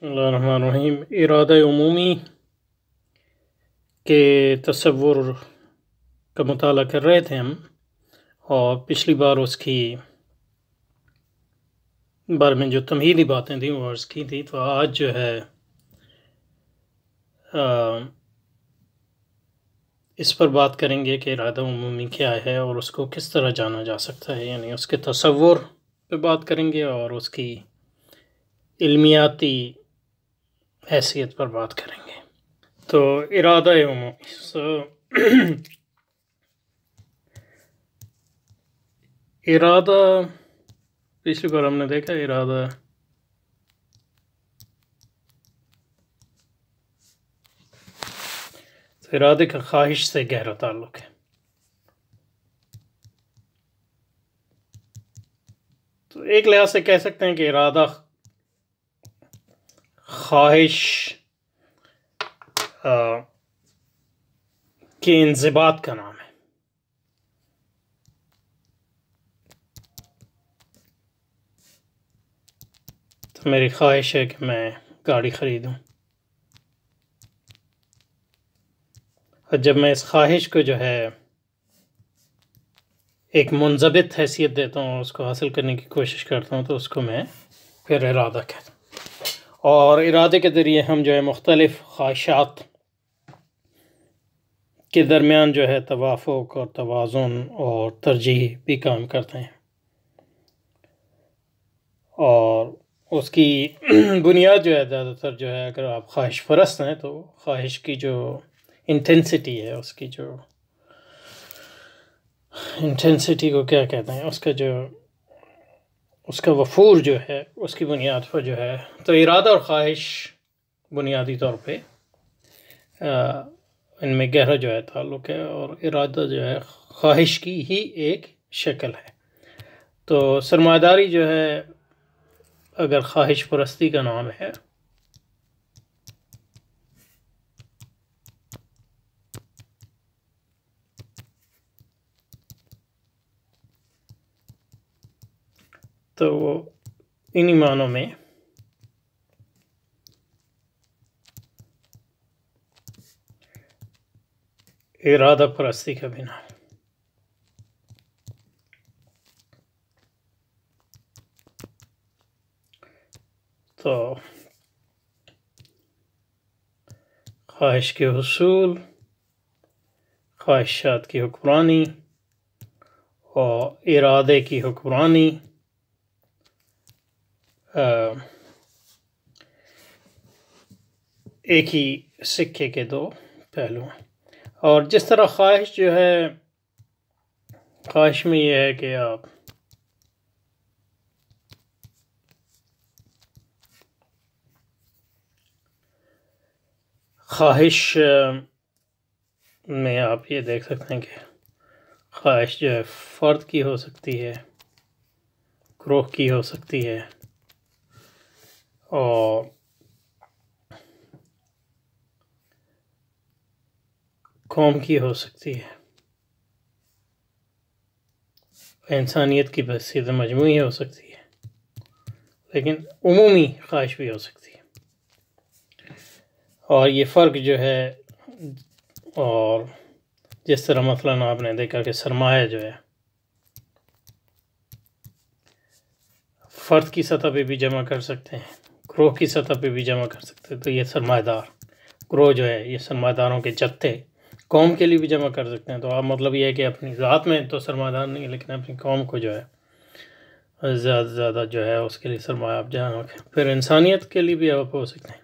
بسم اللہ الرحمن الرحیم۔ ارادہ عمومی کے تصور کا مطالعہ کر رہے تھے ہم، اور پچھلی بار اس کی بارے میں جو تمہیدی باتیں تھیں وہ عرض کی تھی، تو آج جو ہے اس پر بات کریں گے کہ ارادہ عمومی کیا ہے اور اس کو کس طرح جانا جا سکتا ہے، یعنی اس کے تصور پہ بات کریں گے اور اس کی علمیاتی حیثیت پر بات کریں گے۔ تو ارادہ عمومی ارادہ پچھلی بار ہم نے دیکھا ارادہ ارادے کا خواہش سے گہرا تعلق ہے۔ تو ایک لحاظ سے کہہ سکتے ہیں کہ ارادہ خواہش کے انضباط کا نام ہے۔ تو میری خواہش ہے کہ میں گاڑی خریدوں، اور جب میں اس خواہش کو جو ہے ایک منضبط حیثیت دیتا ہوں، اس کو حاصل کرنے کی کوشش کرتا ہوں، تو اس کو میں پھر ارادہ کہتا ہوں۔ اور ارادے کے ذریعے ہم جو ہے مختلف خواہشات کے درمیان جو ہے توافق اور توازن اور ترجیح بھی کام کرتے ہیں، اور اس کی بنیاد جو ہے زیادہ تر جو ہے، اگر آپ خواہش پرست ہیں تو خواہش کی جو انٹینسٹی ہے، اس کی جو انٹینسٹی کو کیا کہتے ہیں، اس کا وفور جو ہے، اس کی بنیاد پر جو ہے، تو ارادہ اور خواہش بنیادی طور پہ ان میں گہرا جو ہے تعلق ہے، اور ارادہ جو ہے خواہش کی ہی ایک شکل ہے۔ تو سرمایہ داری جو ہے اگر خواہش پرستی کا نام ہے، تو وہ انہی معنوں میں ارادہ پرستی کا بھی نام۔ تو خواہش کے حصول، خواہشات کی حکمرانی اور ارادے کی حکمرانی ایک ہی سکے کے دو پہلو ہیں۔ اور جس طرح خواہش جو ہے، خواہش میں یہ ہے کہ آپ خواہش میں آپ یہ دیکھ سکتے ہیں کہ خواہش جو ہے فرد کی ہو سکتی ہے، گروہ کی ہو سکتی ہے، اور قوم کی ہو سکتی ہے، انسانیت کی بحثیت مجموعی ہو سکتی ہے، لیکن عمومی خواہش بھی ہو سکتی ہے۔ اور یہ فرق جو ہے، اور جس طرح مثلاً آپ نے دیکھا کہ سرمایہ جو ہے فرد کی سطح پہ بھی جمع کر سکتے ہیں، گروہ کی سطح پہ بھی جمع کر سکتے ہیں، تو یہ سرمایہ دار گروہ جو ہے، یہ سرمایہ داروں کے جتھے قوم کے لیے بھی جمع کر سکتے ہیں۔ تو آپ مطلب یہ ہے کہ اپنی ذات میں تو سرمایہ دار نہیں، لیکن اپنی قوم کو جو ہے زیادہ سے زیادہ جو ہے اس کے لیے سرمایہ آپ جمع کریں۔ پھر انسانیت کے لیے بھی آپ ہو سکتے ہیں۔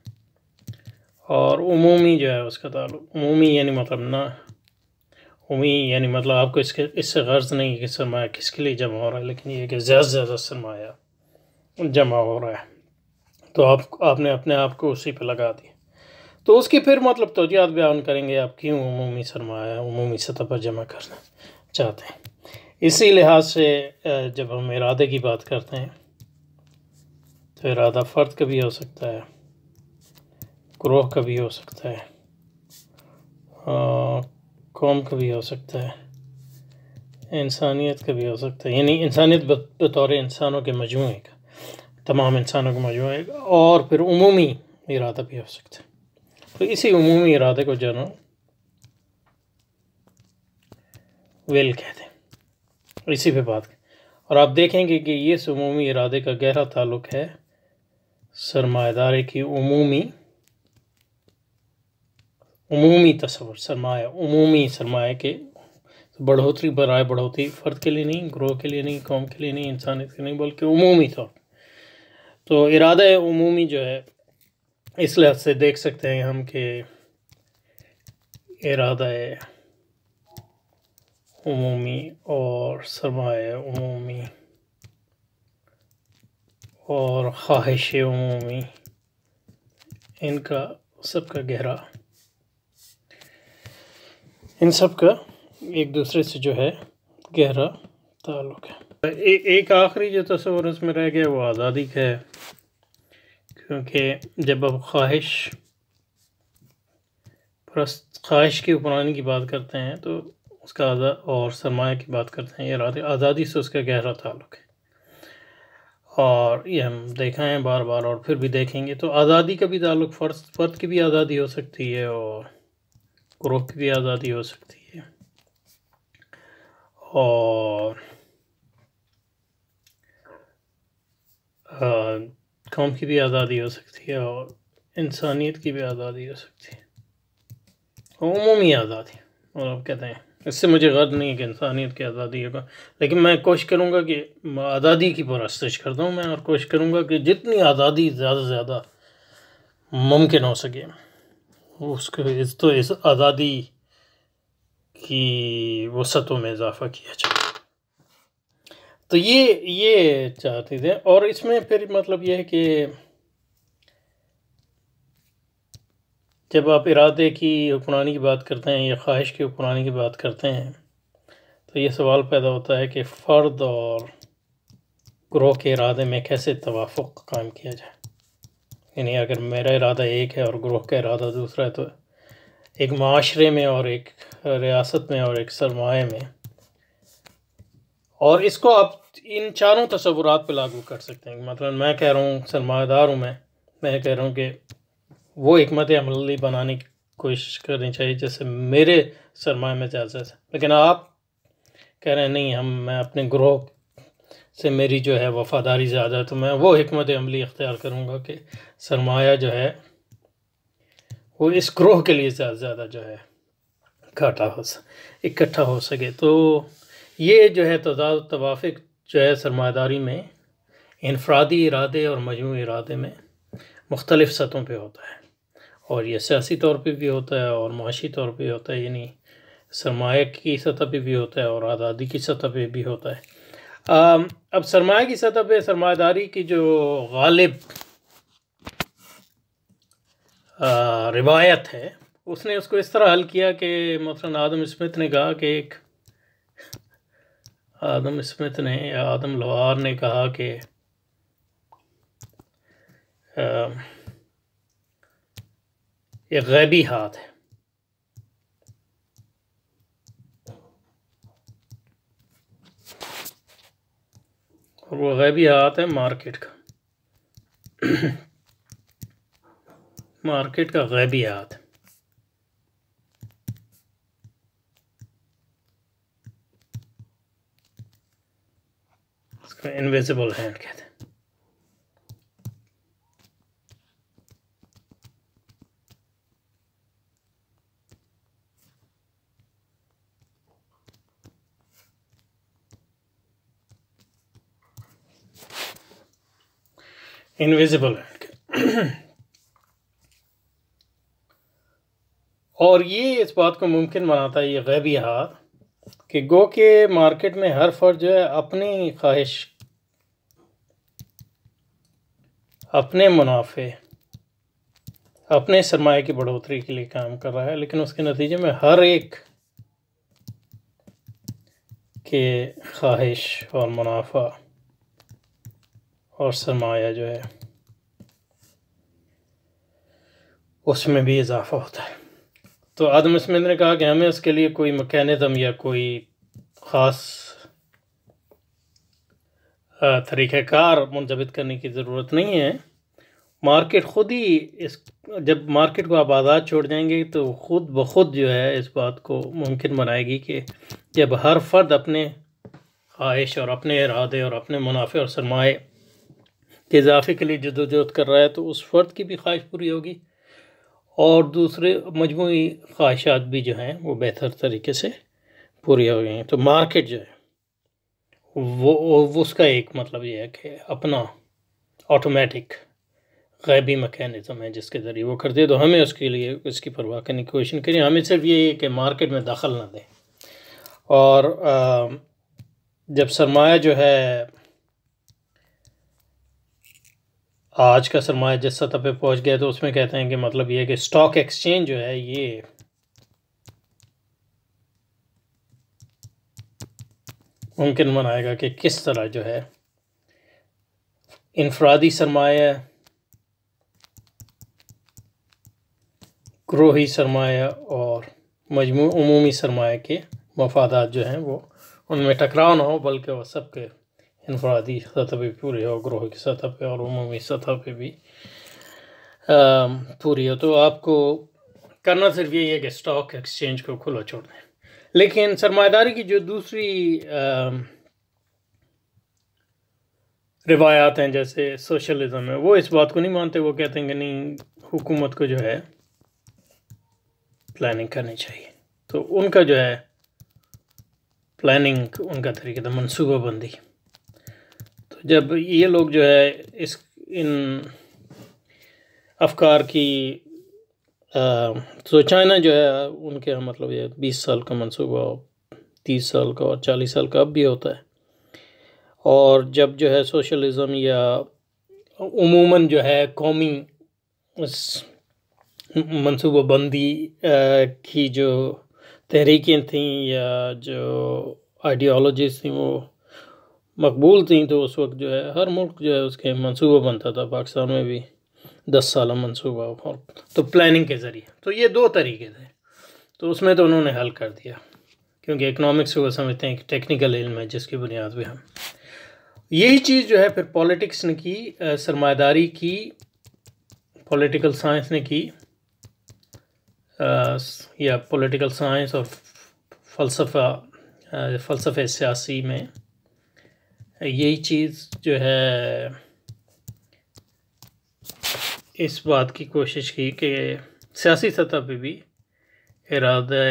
اور عمومی جو ہے اس کا تعلق، عمومی یعنی مطلب آپ کو اس سے غرض نہیں کہ سرمایہ کس کے لیے جمع ہو رہا ہے، لیکن یہ کہ زیادہ سے زیادہ سرمایہ جمع ہو رہا ہے، تو آپ نے اپنے آپ کو اسی پہ لگا دیا۔ تو اس کی پھر مطلب توجیہات بیان کریں گے، آپ کیوں عمومی سرمایہ عمومی سطح پر جمع کرنا چاہتے ہیں۔ اسی لحاظ سے جب ہم ارادے کی بات کرتے ہیں تو ارادہ فرد کا بھی ہو سکتا ہے، گروہ کا بھی ہو سکتا ہے، قوم کا بھی ہو سکتا ہے، انسانیت کا بھی ہو سکتا ہے، یعنی انسانیت بطور انسانوں کے مجموعے کا۔ تمام انسانوں کا مجموعہ ہے، اور پھر عمومی ارادہ بھی ہو سکتا ہے۔ تو اسی عمومی ارادے کو جنرل ویل کہتے ہیں، اسی پہ بات کریں۔ اور آپ دیکھیں گے کہ یہ عمومی ارادے کا گہرا تعلق ہے سرمایہ داری کی عمومی تصور، سرمایہ، عمومی سرمایہ کے بڑھوتری برائے بڑھوتری، فرد کے لیے نہیں، گروہ کے لیے نہیں، قوم کے لیے نہیں، انسانیت کے نہیں، بلکہ عمومی طور۔ تو ارادہ عمومی جو ہے اس لحاظ سے دیکھ سکتے ہیں ہم کہ ارادہ عمومی اور سرمایہ عمومی اور خواہش عمومی، ان سب کا ایک دوسرے سے جو ہے گہرا تعلق ہے۔ ایک آخری جو تصور اس میں رہ گیا وہ آزادی کا ہے، کیونکہ جب آپ خواہش کی حکمرانی کی بات کرتے ہیں تو اس کا اور سرمایہ کی بات کرتے ہیں، آزادی سے اس کا گہرا تعلق ہے، اور یہ ہم دیکھا ہے بار بار اور پھر بھی دیکھیں گے۔ تو آزادی کا بھی تعلق فرد کی بھی آزادی ہو سکتی ہے اور گروہ کی بھی آزادی ہو سکتی ہے، اور قوم کی بھی آزادی ہو سکتی ہے، اور انسانیت کی بھی آزادی ہو سکتی ہے، عمومی آزادی۔ اور آپ کہتے ہیں اس سے مجھے غرض نہیں ہے کہ انسانیت کی آزادی ہوگا، لیکن میں کوشش کروں گا کہ آزادی کی پرستش کرتا ہوں میں، اور کوشش کروں گا کہ جتنی آزادی زیادہ سے زیادہ ممکن ہو سکے اس آزادی کی وسعتوں میں اضافہ کیا جائے۔ تو یہ چاہتے تھے، اور اس میں پھر مطلب یہ ہے کہ جب آپ ارادے کی حکمرانی کی بات کرتے ہیں یا خواہش کی حکمرانی کی بات کرتے ہیں تو یہ سوال پیدا ہوتا ہے کہ فرد اور گروہ کے ارادے میں کیسے توافق قائم کیا جائے۔ یعنی اگر میرا ارادہ ایک ہے اور گروہ کا ارادہ دوسرا ہے، تو ایک معاشرے میں اور ایک ریاست میں اور ایک سرمایہ میں، اور اس کو آپ ان چاروں تصورات پہ لاگو کر سکتے ہیں۔ مثلا میں کہہ رہا ہوں سرمایہ دار ہوں، میں کہہ رہا ہوں کہ وہ حکمت عملی بنانے کی کوشش کرنی چاہیے جیسے میرے سرمایہ میں زیادہ سے، لیکن آپ کہہ رہے ہیں نہیں، میں اپنے گروہ سے میری جو ہے وفاداری زیادہ ہے، تو میں وہ حکمت عملی اختیار کروں گا کہ سرمایہ جو ہے وہ اس گروہ کے لیے زیادہ سے زیادہ جو ہے اکٹھا ہو سکے۔ تو یہ جو ہے تضاد توافق جو ہے سرمایہ داری میں انفرادی ارادے اور مجموعی ارادے میں مختلف سطحوں پہ ہوتا ہے، اور یہ سیاسی طور پہ بھی ہوتا ہے اور معاشی طور پہ ہوتا ہے، یعنی سرمایہ کی سطح پہ بھی ہوتا ہے اور آزادی کی سطح پہ بھی ہوتا ہے۔ اب سرمایہ کی سطح پہ سرمایہ داری کی جو غالب روایت ہے، اس نے اس کو اس طرح حل کیا کہ مثلا آدم اسمتھ نے کہا کہ آدم لوہار نے کہا کہ ایک غیبی ہاتھ ہے، اور وہ غیبی ہاتھ ہے مارکیٹ کا، مارکیٹ کا غیبی ہاتھ، اس کو انویزیبل ہینڈ کہتے ہیں۔ انویزیبل ہینڈ، اور یہ اس بات کو ممکن بناتا ہے یہ غیبی ہاتھ کہ گو کہ مارکیٹ میں ہر فرد جو ہے اپنی خواہش، اپنے منافع، اپنے سرمایہ کی بڑھوتری کے لیے کام کر رہا ہے، لیکن اس کے نتیجے میں ہر ایک کے خواہش اور منافع اور سرمایہ جو ہے اس میں بھی اضافہ ہوتا ہے۔ تو آدم اسمتھ نے کہا کہ ہمیں اس کے لیے کوئی میکینزم یا کوئی خاص طریقہ کار منضبط کرنے کی ضرورت نہیں ہے. مارکیٹ خود ہی جب مارکیٹ کو آپ آزاد چھوڑ جائیں گے تو خود بخود جو ہے اس بات کو ممکن بنائے گی کہ جب ہر فرد اپنے خواہش اور اپنے ارادے اور اپنے منافع اور سرمایہ کے اضافے کے لیے جدوجہد کر رہا ہے تو اس فرد کی بھی خواہش پوری ہوگی اور دوسرے مجموعی خواہشات بھی جو ہیں وہ بہتر طریقے سے پوری ہو گئی ہیں. تو مارکیٹ جو ہے وہ اس کا ایک مطلب یہ ہے کہ اپنا آٹومیٹک غیبی میکینزم ہے جس کے ذریعے وہ کرتے ہیں. تو ہمیں اس کے لیے اس کی پرواہ کرنے کی کوشش کریں. ہمیں صرف یہ ہے کہ مارکیٹ میں دخل نہ دیں. اور جب سرمایہ جو ہے آج کا سرمایہ جس سطح پہ پہنچ گیا تو اس میں کہتے ہیں کہ مطلب یہ ہے کہ اسٹاک ایکسچینج جو ہے یہ ممکن بنائے گا کہ کس طرح جو ہے انفرادی سرمایہ، گروہی سرمایہ اور عمومی سرمایہ کے مفادات جو ہیں وہ ان میں ٹکراؤ نہ ہو بلکہ وہ سب کے انفرادی سطح پہ پوری ہو، گروہ کی سطح پہ اور عمومی سطح پہ بھی پوری ہو. تو آپ کو کرنا صرف یہی ہے کہ اسٹاک ایکسچینج کو کھلا چھوڑ دیں. لیکن سرمایہ داری کی جو دوسری روایات ہیں جیسے سوشلزم ہے وہ اس بات کو نہیں مانتے. وہ کہتے ہیں کہ نہیں، حکومت کو جو ہے پلاننگ کرنی چاہیے. تو ان کا جو ہے پلاننگ، ان کا طریقہ تھا منصوبہ بندی. تو جب یہ لوگ جو ہے ان افکار کی تو چائنا جو ہے ان کے مطلب یہ 20 سال کا منصوبہ، 30 سال کا اور 40 سال کا اب بھی ہوتا ہے. اور جب جو ہے سوشلزم یا عموماً جو ہے قومی منصوبہ بندی کی جو تحریکیں تھیں یا جو آئیڈیالوجیز تھیں وہ مقبول تھیں تو اس وقت جو ہے ہر ملک جو ہے اس کے منصوبہ بنتا تھا. پاکستان میں بھی 10 سالہ منصوبہ اور تو پلاننگ کے ذریعے. تو یہ دو طریقے تھے. تو اس میں تو انہوں نے حل کر دیا کیونکہ اکنامکس کو سمجھتے ہیں کہ ٹیکنیکل علم ہے جس کی بنیاد پہ ہم یہی چیز جو ہے پھر پولیٹکس نے کی، سرمایہ داری کی، پولیٹیکل سائنس نے کی، یا پولیٹیکل سائنس اور فلسفہ سیاسی میں یہی چیز جو ہے اس بات کی کوشش کی کہ سیاسی سطح پہ بھی ارادہ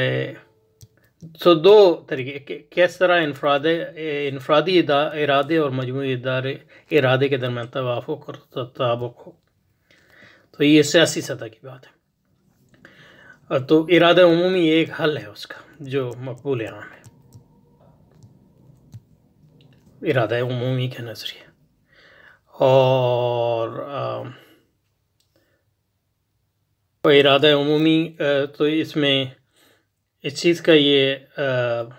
تو دو طریقے کس طرح انفرادی ارادے اور مجموعی ارادے کے درمیان توافق اور تطابق ہو. تو یہ سیاسی سطح کی بات ہے. تو ارادہ عمومی ایک حل ہے اس کا جو مقبول عام ہے، ارادہ عمومی کے نظریے. اور ارادہ عمومی تو اس میں اس چیز کا یہ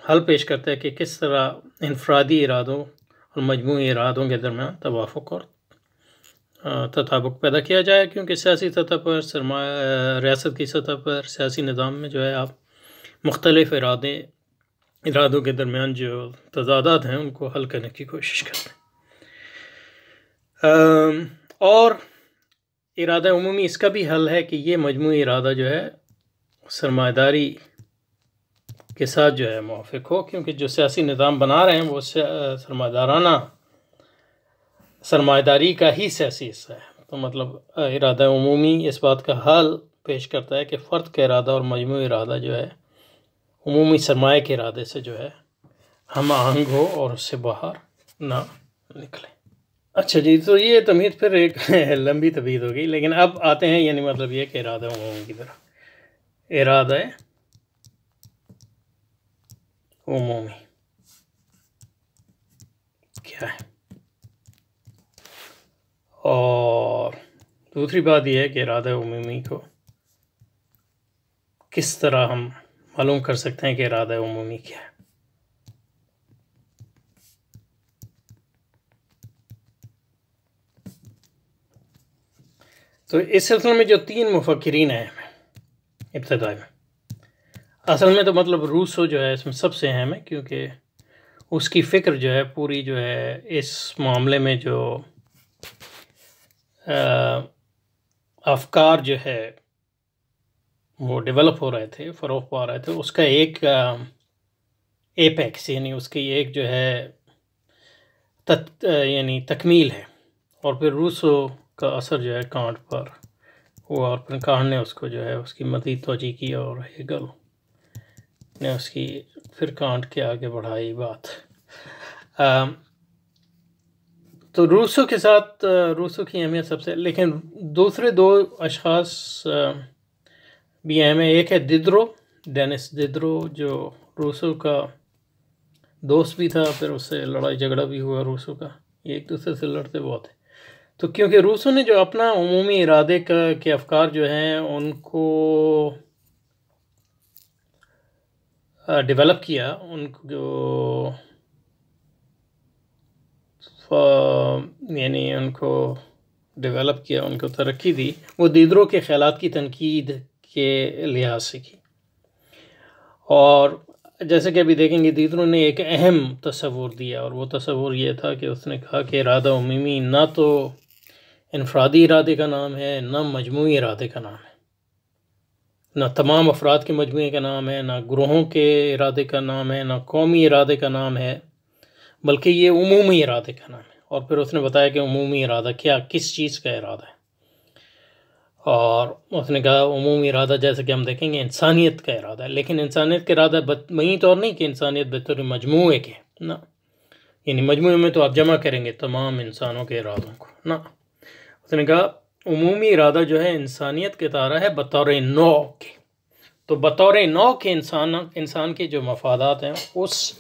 حل پیش کرتا ہے کہ کس طرح انفرادی ارادوں اور مجموعی ارادوں کے درمیان توافق اور تطابق پیدا کیا جائے. کیونکہ سیاسی سطح پر ریاست کی سطح پر سیاسی نظام میں جو ہے آپ مختلف ارادوں کے درمیان جو تضادات ہیں ان کو حل کرنے کی کوشش کرتے ہیں. اور ارادہ عمومی اس کا بھی حل ہے کہ یہ مجموعی ارادہ جو ہے سرمایہ داری کے ساتھ جو ہے موافق ہو. کیونکہ جو سیاسی نظام بنا رہے ہیں وہ سرمایہ داری کا ہی سیاسی حصہ ہے. تو مطلب ارادہ عمومی اس بات کا حل پیش کرتا ہے کہ فرد کا ارادہ اور مجموعی ارادہ جو ہے عمومی سرمایہ کے ارادے سے جو ہے ہم آہنگ ہو اور اس سے باہر نہ نکلے. اچھا جی، تو یہ تمہید پھر ایک لمبی تمہید ہو گئی. لیکن اب آتے ہیں یعنی مطلب یہ کہ ارادہ عمومی کی طرف. ارادہ عمومی کیا ہے؟ اور دوسری بات یہ ہے کہ ارادہ عمومی کو کس طرح ہم معلوم کر سکتے ہیں کہ ارادہ عمومی کیا ہے. تو اس سلسلے میں جو 3 مفکرین ہیں ابتدائی میں، اصل میں تو مطلب روسو جو ہے اس میں سب سے اہم ہے کیونکہ اس کی فکر جو ہے پوری جو ہے اس معاملے میں جو افکار جو ہے وہ ڈیولپ ہو رہے تھے، فروغ پا رہے تھے، اس کا ایک ایپیکس یعنی اس کی ایک جو ہے یعنی تکمیل ہے. اور پھر روسو کا اثر جو ہے کانٹ پر ہوا، اور پھر کانٹ نے اس کو جو ہے اس کی مزید توجہ کی، اور ہیگل نے اس کی پھر کانٹ کے آگے بڑھائی بات. تو روسو کے ساتھ روسو کی اہمیت سب سے، لیکن دوسرے دو اشخاص بھی اہم ہیں. ایک ہے دیدرو، ڈینس دیدرو، جو روسو کا دوست بھی تھا، پھر اس سے لڑائی جھگڑا بھی ہوا روسو کا، ایک دوسرے سے لڑتے بہت ہیں. تو کیونکہ روسو نے جو اپنا عمومی ارادے کے افکار جو ہیں ان کو ڈیولپ کیا، ان کو یعنی ان کو ڈیولپ کیا، ان کو ترقی دی، وہ دیدرو کے خیالات کی تنقید کے لحاظ سے کی. اور جیسے کہ ابھی دیکھیں گے دیدرو نے ایک اہم تصور دیا، اور وہ تصور یہ تھا کہ اس نے کہا کہ ارادہ عمومی نہ تو انفرادی ارادے کا نام ہے، نہ مجموعی ارادے کا نام ہے، نہ تمام افراد کے مجموعے کا نام ہے، نہ گروہوں کے ارادے کا نام ہے، نہ قومی ارادے کا نام ہے، بلکہ یہ عمومی ارادے کا نام ہے. اور پھر اس نے بتایا کہ عمومی ارادہ کیا، کس چیز کا ارادہ ہے. اور اس نے کہا عمومی ارادہ جیسے کہ ہم دیکھیں گے انسانیت کا ارادہ ہے، لیکن انسانیت کا ارادہ وہیں طور نہیں کہ انسانیت بطور مجموعے کے، نہ، یعنی مجموعے میں تو آپ جمع کریں گے تمام انسانوں کے ارادوں کو، نہ. اس نے کہا عمومی ارادہ جو ہے انسانیت کے تارہ ہے بطور نوع کے. تو بطور نوع کے انسان کے جو مفادات ہیں، اس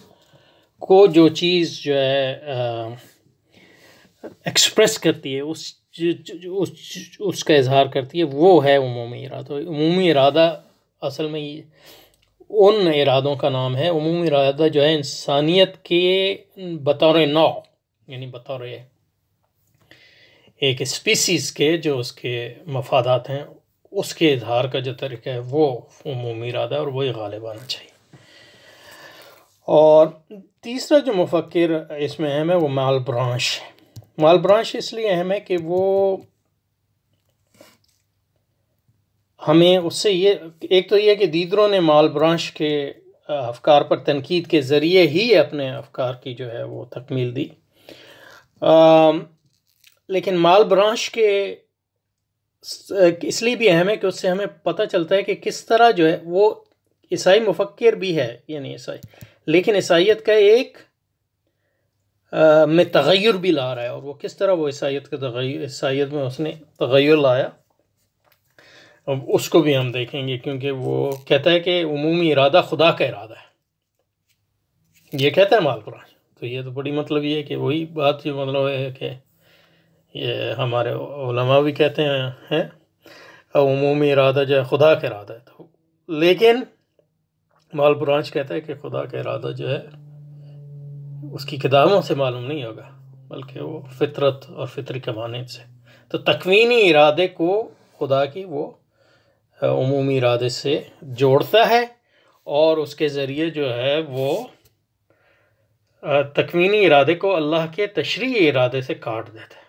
کو جو چیز جو ہے ایکسپریس کرتی ہے، اس کا اظہار کرتی ہے، وہ ہے عمومی ارادہ. عمومی ارادہ اصل میں ان ارادوں کا نام ہے. عمومی ارادہ جو ہے انسانیت کے بطور نوع، یعنی بطور ایک اسپیسیز کے جو اس کے مفادات ہیں، اس کے اظہار کا جو طریقہ ہے وہ عمومی ارادہ ہے، اور وہی غالب آنا چاہیے. اور تیسرا جو مفکر اس میں اہم ہے وہ مال برانش ہے. مال برانش اس لیے اہم ہے کہ وہ ہمیں اس سے یہ، ایک تو یہ کہ دیدرو نے مال برانش کے افکار پر تنقید کے ذریعے ہی اپنے افکار کی جو ہے وہ تکمیل دی. لیکن مال برانش کے اس لیے بھی اہم ہے کہ اس سے ہمیں پتہ چلتا ہے کہ کس طرح جو ہے وہ عیسائی مفکر بھی ہے، یعنی عیسائی، لیکن عیسائیت کا ایک میں تغیر بھی لا رہا ہے. اور وہ کس طرح وہ عیسائیت میں اس نے تغیر لایا، اس کو بھی ہم دیکھیں گے. کیونکہ وہ کہتا ہے کہ عمومی ارادہ خدا کا ارادہ ہے، یہ کہتا ہے مال برانش. تو یہ تو بڑی مطلب یہ ہے کہ وہی بات جو مطلب ہے کہ یہ ہمارے علماء بھی کہتے ہیں عمومی ارادہ جو ہے خدا کا ارادہ ہے. تو لیکن مال برانش کہتا ہے کہ خدا کا ارادہ جو ہے اس کی کتابوں سے معلوم نہیں ہوگا، بلکہ وہ فطرت اور فطری قوانین سے. تو تکوینی ارادے کو خدا کی وہ عمومی ارادے سے جوڑتا ہے، اور اس کے ذریعے جو ہے وہ تکوینی ارادے کو اللہ کے تشریعی ارادے سے کاٹ دیتا ہے.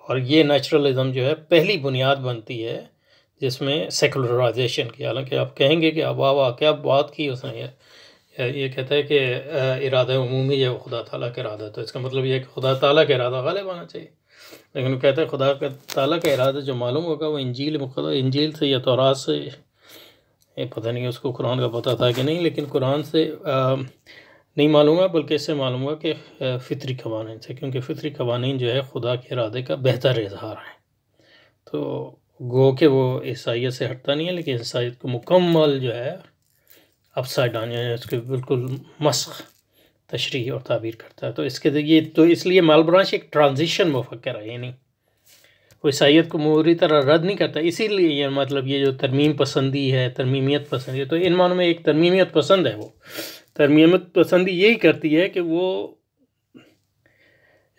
اور یہ نیچرلزم جو ہے پہلی بنیاد بنتی ہے جس میں سیکولرائزیشن کی. حالانکہ آپ کہیں گے کہ اب کیا بات کی اس نے، یہ کہتا ہے کہ ارادہ عمومی ہے وہ خدا تعالیٰ کا ارادہ، تو اس کا مطلب یہ ہے کہ خدا تعالیٰ کا ارادہ غالب آنا چاہیے. لیکن وہ کہتا ہے خدا تعالیٰ کا ارادہ جو معلوم ہوگا وہ انجیل سے یا تورات سے، یہ پتہ نہیں اس کو قرآن کا پتہ تھا کہ نہیں، لیکن قرآن سے نہیں معلوم ہے، بلکہ اس سے معلوم ہوا کہ فطری قوانین سے، کیونکہ فطری قوانین جو ہے خدا کے ارادے کا بہتر اظہار ہے. تو گو کہ وہ عیسائیت سے ہٹتا نہیں ہے، لیکن عیسائیت کو مکمل جو ہے اپ سائڈ ڈاؤن، یعنی اس کے بالکل مسخ تشریح اور تعبیر کرتا ہے. تو اس کے یہ تو اس لیے مال برانش ایک ٹرانزیشن مفکر ہے، یعنی وہ عیسائیت کو پوری طرح رد نہیں کرتا. اسی لیے یہ مطلب یہ جو ترمیم پسندی ہے، ترمیمیت پسندی ہے، تو ان معنوں میں ایک ترمیمیت پسند ہے. وہ ترمیمیت پسندی یہی کرتی ہے کہ وہ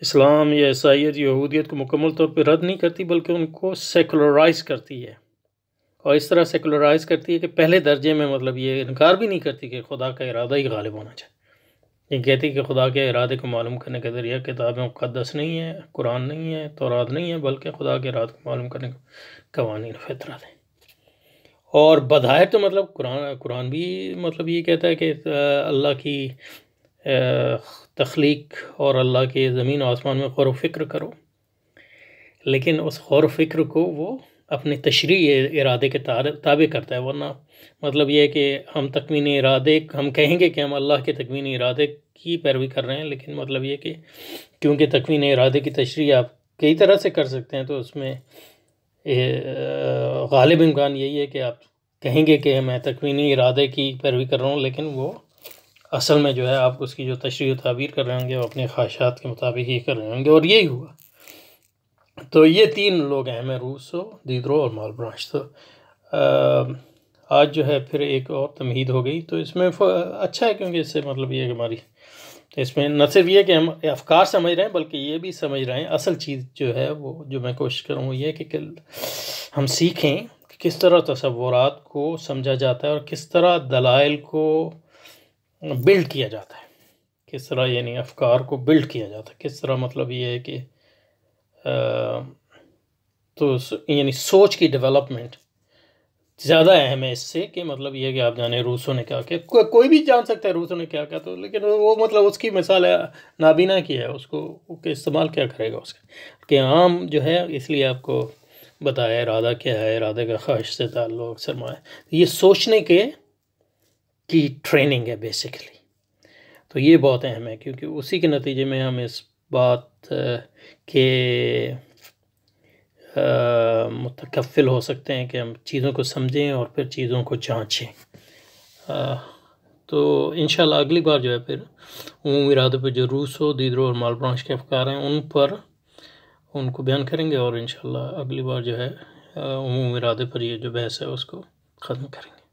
اسلام یا عیسائیت یا یہودیت کو مکمل طور پہ رد نہیں کرتی، بلکہ ان کو سیکولرائز کرتی ہے. اور اس طرح سیکولرائز کرتی ہے کہ پہلے درجے میں مطلب یہ انکار بھی نہیں کرتی کہ خدا کا ارادہ ہی غالب ہونا چاہیے. یہ کہتی کہ خدا کے ارادے کو معلوم کرنے کا ذریعہ کتاب مقدس نہیں ہے، قرآن نہیں ہے، تورات نہیں ہے، بلکہ خدا کے ارادے کو معلوم کرنے کا قوانین فطرت ہے۔ اور بظاہر تو مطلب قرآن بھی مطلب یہ کہتا ہے کہ اللہ کی تخلیق اور اللہ کے زمین و آسمان میں غور و فکر کرو، لیکن اس غور و فکر کو وہ اپنے تشریع ارادے کے تابع کرتا ہے، ورنہ مطلب یہ ہے کہ ہم تکوینی ارادے، ہم کہیں گے کہ ہم اللہ کے تکوینی ارادے کی پیروی کر رہے ہیں، لیکن مطلب یہ کہ کیونکہ تکوینی ارادے کی تشریح آپ کئی طرح سے کر سکتے ہیں، تو اس میں غالب امکان یہی ہے کہ آپ کہیں گے کہ میں تکوینی ارادے کی پیروی کر رہا ہوں، لیکن وہ اصل میں جو ہے آپ اس کی جو تشریح و تعبیر کر رہے ہوں گے وہ اپنے خواہشات کے مطابق ہی کر رہے ہوں گے، اور یہی ہوا۔ تو یہ تین لوگ اہم ہیں، روسو، دیدرو اور مال برانچ۔ تو آج جو ہے پھر ایک اور تمہید ہو گئی، تو اس میں اچھا ہے کیونکہ اس سے مطلب یہ ہے کہ ہماری اس میں نہ صرف یہ کہ ہم افکار سمجھ رہے ہیں بلکہ یہ بھی سمجھ رہے ہیں اصل چیز جو ہے وہ جو میں کوشش کروں وہ یہ ہے کہ ہم سیکھیں کہ کس طرح تصورات کو سمجھا جاتا ہے اور کس طرح دلائل کو بلڈ کیا جاتا ہے، کس طرح یعنی افکار کو بلڈ کیا جاتا ہے، کس طرح مطلب یہ ہے کہ تو یعنی سوچ کی ڈیولپمنٹ زیادہ اہم ہے اس سے کہ مطلب یہ ہے کہ آپ جانیں روسو نے کیا کہ کوئی بھی جان سکتا ہے روسو نے کیا کہا، تو لیکن وہ مطلب اس کی مثال ہے نابینا کی ہے، اس کو کہ استعمال کیا کرے گا اس کا، کہ عام جو ہے اس لیے آپ کو بتایا ارادہ کیا ہے، ارادے کا خواہش سے تعلق، سرمایہ، یہ سوچنے کی ٹریننگ ہے بیسیکلی۔ تو یہ بہت اہم ہے کیونکہ اسی کے نتیجے میں ہم اس بات کے متکفل ہو سکتے ہیں کہ ہم چیزوں کو سمجھیں اور پھر چیزوں کو جانچیں۔ تو انشاءاللہ اگلی بار جو ہے پھر عمومی ارادے پہ جو روسو، دیدرو اور مال برانچ کے افکار ہیں ان کو بیان کریں گے، اور انشاءاللہ اگلی بار جو ہے عمومی ارادے پر یہ جو بحث ہے اس کو ختم کریں گے۔